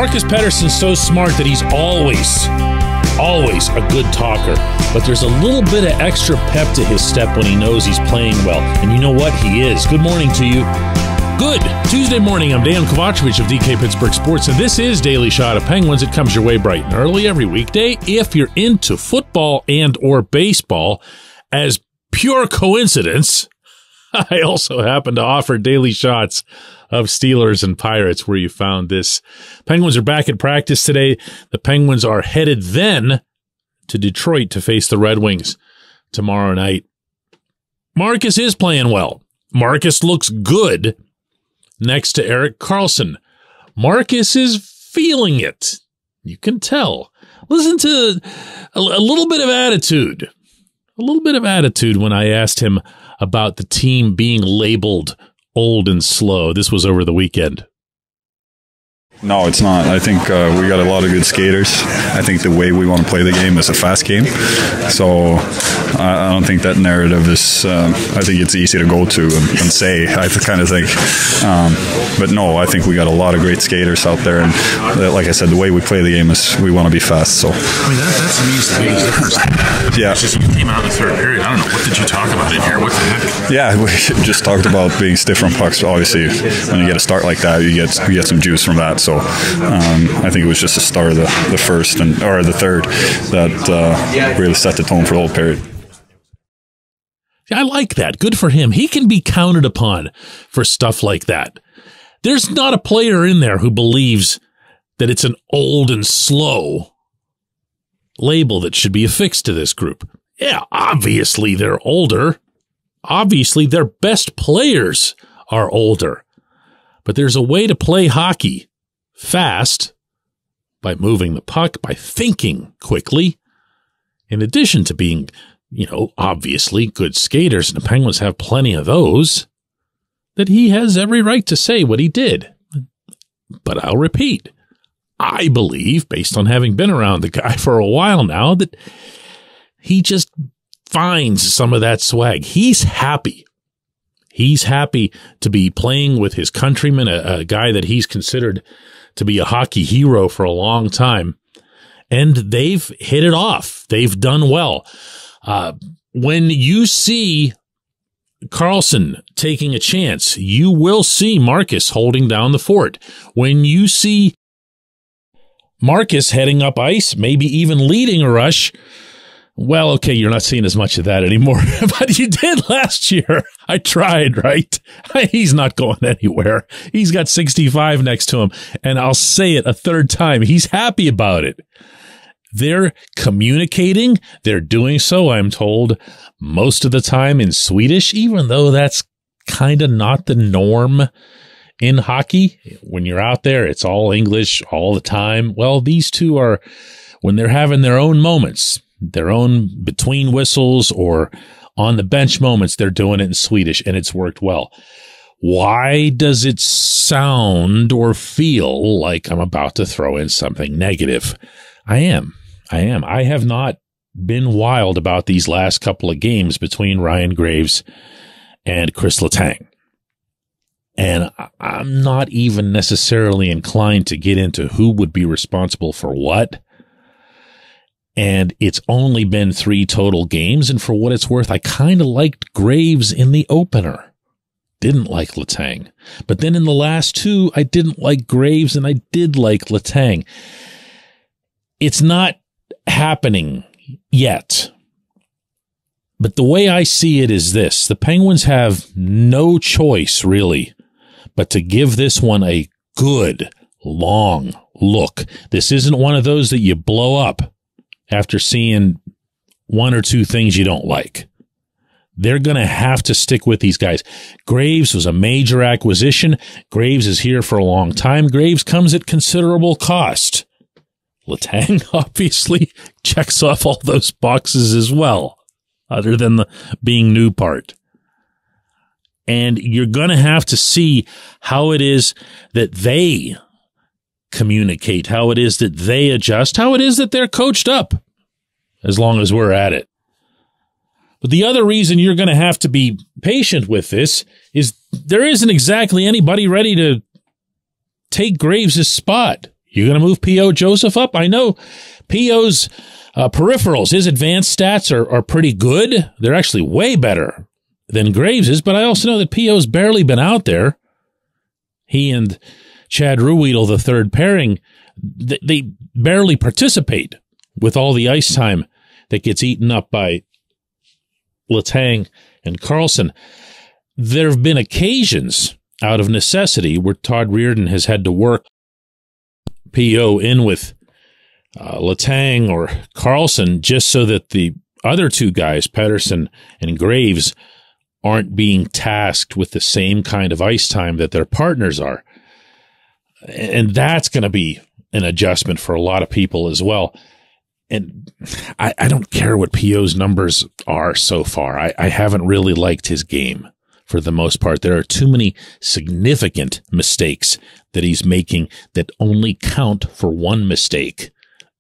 Marcus Pettersson's so smart that he's always a good talker, but there's a little bit of extra pep to his step when he knows he's playing well. And you know what? He is. Good morning to you. Good Tuesday morning. I'm Dejan Kovacevic of DK Pittsburgh Sports, and this is Daily Shot of Penguins. It comes your way bright and early every weekday if you're into football and or baseball. As pure coincidence, I also happen to offer daily shots of Steelers and Pirates where you found this. Penguins are back at practice today. The Penguins are headed then to Detroit to face the Red Wings tomorrow night. Marcus is playing well. Marcus looks good next to Erik Karlsson. Marcus is feeling it. You can tell. Listen to a little bit of attitude. A little bit of attitude when I asked him about the team being labeled old and slow. This was over the weekend. No, it's not. I think we got a lot of good skaters. I think the way we want to play the game is a fast game. So I don't think that narrative is, I think it's easy to go to and say, I kind of think. But no, I think we got a lot of great skaters out there. And like I said, the way we play the game is we want to be fast. So I mean, that to me is the biggest difference. Yeah. It's just you came out in the third period. I don't know. What did you talk about in here? What the heck? Yeah, we just talked about being stiff from pucks. Obviously, when you get a start like that, you get some juice from that. So I think it was just the start of the first or the third that really set the tone for the whole period. I like that. Good for him. He can be counted upon for stuff like that. There's not a player in there who believes that it's an old and slow label that should be affixed to this group. Yeah, obviously they're older. Obviously their best players are older. But there's a way to play hockey fast by moving the puck, by thinking quickly, in addition to being, obviously good skaters, and the Penguins have plenty of those, that he has every right to say what he did. But I'll repeat, I believe, based on having been around the guy for a while now, that he just finds some of that swag. He's happy. He's happy to be playing with his countryman, a guy that he's considered to be a hockey hero for a long time. And they've hit it off. They've done well. When you see Karlsson taking a chance, you will see Marcus holding down the fort. When you see Marcus heading up ice, maybe even leading a rush, well, okay, you're not seeing as much of that anymore, but you did last year. I tried, right? He's not going anywhere. He's got 65 next to him, and I'll say it a third time. He's happy about it. They're communicating. They're doing so, I'm told, most of the time in Swedish, even though that's kind of not the norm in hockey. When you're out there, it's all English all the time. Well, these two are, when they're having their own moments, their own between whistles or on the bench moments, they're doing it in Swedish, and it's worked well. Why does it sound or feel like I'm about to throw in something negative? I am. I have not been wild about these last couple of games between Ryan Graves and Chris Letang. And I'm not even necessarily inclined to get into who would be responsible for what. And it's only been 3 total games. And for what it's worth, I kind of liked Graves in the opener. Didn't like Letang. But then in the last 2, I didn't like Graves and I did like Letang. It's not happening yet. But the way I see it is this. The Penguins have no choice, really, but to give this one a good, long look. This isn't one of those that you blow up after seeing 1 or 2 things you don't like. They're going to have to stick with these guys. Graves was a major acquisition. Graves is here for a long time. Graves comes at considerable cost. Letang obviously checks off all those boxes as well, other than the being new part. And you're going to have to see how it is that they communicate, how it is that they adjust, how it is that they're coached up, as long as we're at it. But the other reason you're going to have to be patient with this is there isn't exactly anybody ready to take Graves' spot. You going to move P.O. Joseph up? I know P.O.'s peripherals, his advanced stats are pretty good. They're actually way better than Graves's, but I also know that P.O.'s barely been out there. He and Chad Ruhwedel, the third pairing, they barely participate with all the ice time that gets eaten up by Letang and Karlsson. There have been occasions out of necessity where Todd Reirden has had to work P.O. in with Letang or Karlsson just so that the other two guys, Pettersson and Graves, aren't being tasked with the same kind of ice time that their partners are. And that's going to be an adjustment for a lot of people as well. And I don't care what P.O.'s numbers are so far. I haven't really liked his game for the most part. There are too many significant mistakes that he's making that only count for one mistake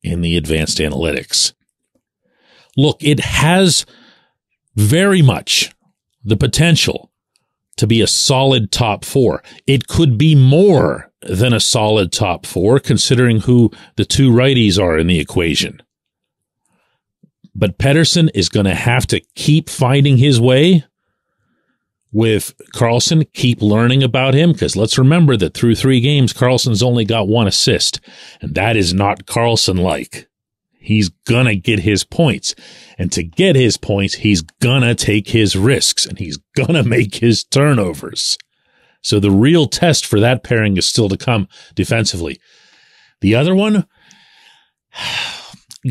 in the advanced analytics. Look, it has very much the potential to be a solid top four. It could be more than a solid top four, considering who the two righties are in the equation. But Pettersson is going to have to keep finding his way with Karlsson, keep learning about him, because let's remember that through 3 games, Karlsson's only got 1 assist, and that is not Karlsson-like. He's going to get his points, and to get his points, he's going to take his risks, and he's going to make his turnovers. So the real test for that pairing is still to come defensively. The other one,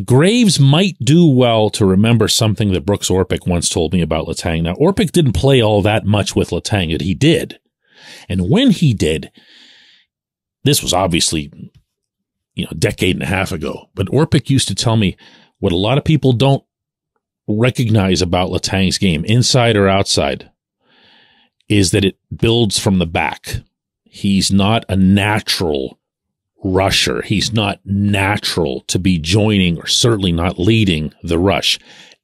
Graves might do well to remember something that Brooks Orpik once told me about Letang. Now, Orpik didn't play all that much with Letang, but he did. And when he did, this was obviously, a decade and a half ago, but Orpik used to tell me what a lot of people don't recognize about Letang's game, inside or outside, is that it builds from the back. He's not a natural rusher. He's not natural to be joining or certainly not leading the rush.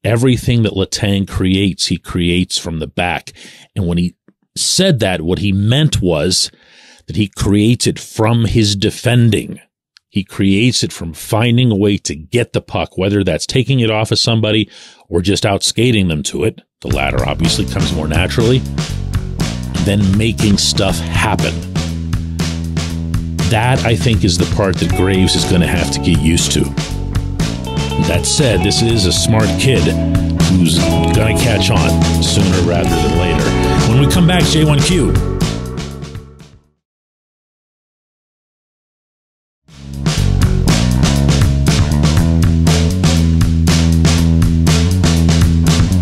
Everything that Letang creates, he creates from the back. And when he said that, what he meant was that he creates it from his defending. He creates it from finding a way to get the puck, whether that's taking it off of somebody or just outskating them to it. The latter obviously comes more naturally. Then making stuff happen. That, I think, is the part that Graves is going to have to get used to. That said, this is a smart kid who's going to catch on sooner rather than later. When we come back, J1Q.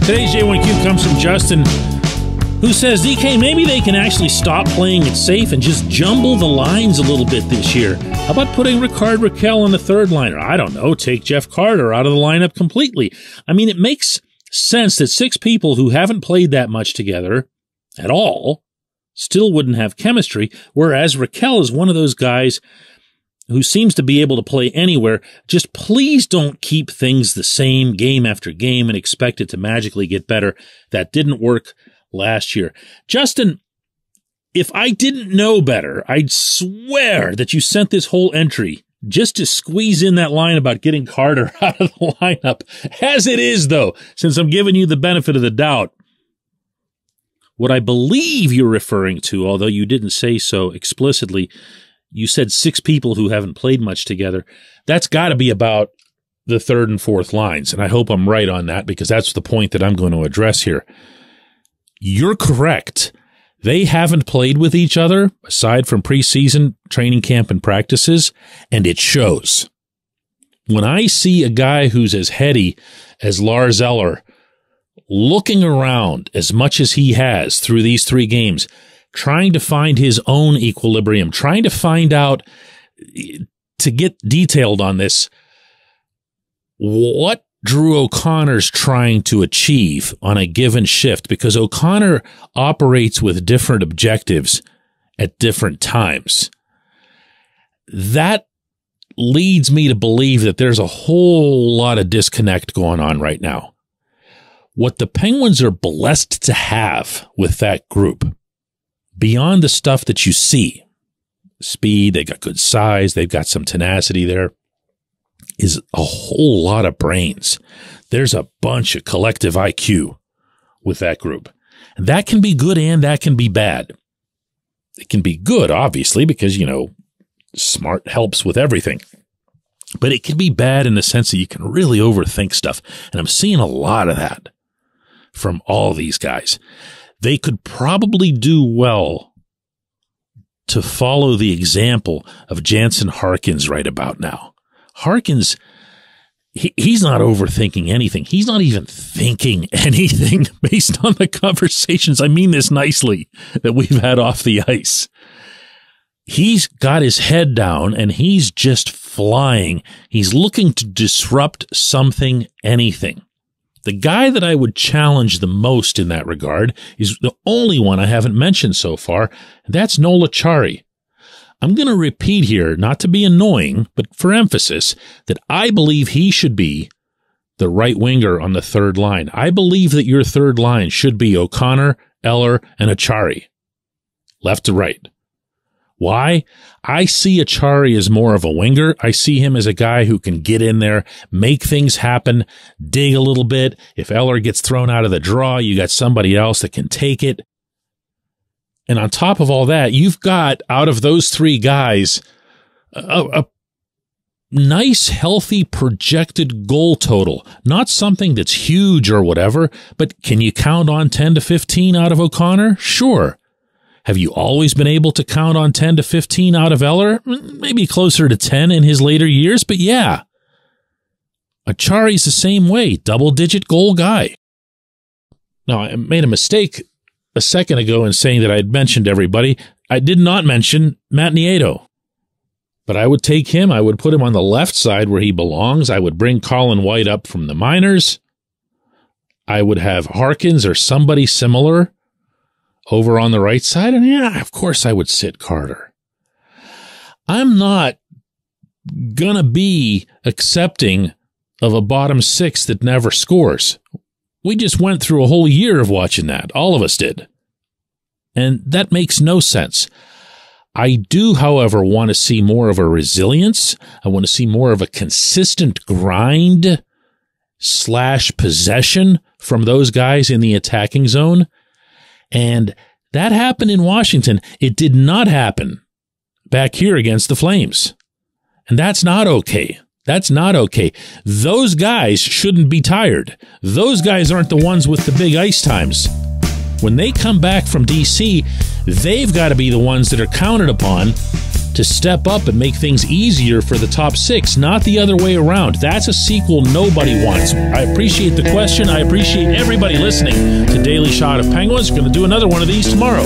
Today's J1Q comes from Justin, who says, DK, maybe they can actually stop playing it safe and just jumble the lines a little bit this year. How about putting Rickard Rakell on the third liner? I don't know, take Jeff Carter out of the lineup completely. I mean, it makes sense that 6 people who haven't played that much together at all still wouldn't have chemistry, whereas Rakell is one of those guys who seems to be able to play anywhere. Just please don't keep things the same game after game and expect it to magically get better. That didn't work last year. Justin, if I didn't know better, I'd swear that you sent this whole entry just to squeeze in that line about getting Carter out of the lineup. As it is, though, since I'm giving you the benefit of the doubt, what I believe you're referring to, although you didn't say so explicitly, you said 6 people who haven't played much together. That's got to be about the third and fourth lines, and I hope I'm right on that because that's the point that I'm going to address here. You're correct. They haven't played with each other, aside from preseason, training camp, and practices, and it shows. When I see a guy who's as heady as Lars Eller looking around as much as he has through these 3 games, trying to find his own equilibrium, trying to find out, to get detailed on this, what Drew O'Connor's trying to achieve on a given shift, because O'Connor operates with different objectives at different times. That leads me to believe that there's a whole lot of disconnect going on right now. What the Penguins are blessed to have with that group, beyond the stuff that you see, speed, they've got good size, they've got some tenacity there, is a whole lot of brains. There's a bunch of collective IQ with that group. And that can be good and that can be bad. It can be good, obviously, because, smart helps with everything. But it can be bad in the sense that you can really overthink stuff. And I'm seeing a lot of that from all these guys. They could probably do well to follow the example of Jansen Harkins right about now. Harkins, he's not overthinking anything. He's not even thinking anything based on the conversations, I mean this nicely, that we've had off the ice. He's got his head down and he's just flying. He's looking to disrupt something, anything. The guy that I would challenge the most in that regard is the only one I haven't mentioned so far, and that's Noel Acciari. I'm going to repeat here, not to be annoying, but for emphasis, that I believe he should be the right winger on the third line. I believe that your third line should be O'Connor, Eller, and Acciari. Left to right. Why? I see Acciari as more of a winger. I see him as a guy who can get in there, make things happen, dig a little bit. If Eller gets thrown out of the draw, you got somebody else that can take it. And on top of all that, you've got, out of those three guys, a nice, healthy, projected goal total. Not something that's huge or whatever, but can you count on 10 to 15 out of O'Connor? Sure. Have you always been able to count on 10 to 15 out of Eller? Maybe closer to 10 in his later years, but yeah. Acciari's the same way, double-digit goal guy. Now, I made a mistake a second ago in saying that I had mentioned everybody. I did not mention Matt Nieto. But I would take him, I would put him on the left side where he belongs. I would bring Colin White up from the minors. I would have Harkins or somebody similar over on the right side. And yeah, of course I would sit Carter. I'm not gonna be accepting of a bottom six that never scores. We just went through a whole year of watching that. All of us did. And that makes no sense. I do, however, want to see more of a resilience. I want to see more of a consistent grind / possession from those guys in the attacking zone. And that happened in Washington. It did not happen back here against the Flames. And that's not okay. That's not okay. Those guys shouldn't be tired. Those guys aren't the ones with the big ice times. When they come back from D.C., they've got to be the ones that are counted upon to step up and make things easier for the top six, not the other way around. That's a sequel nobody wants. I appreciate the question. I appreciate everybody listening to Daily Shot of Penguins. We're going to do another one of these tomorrow.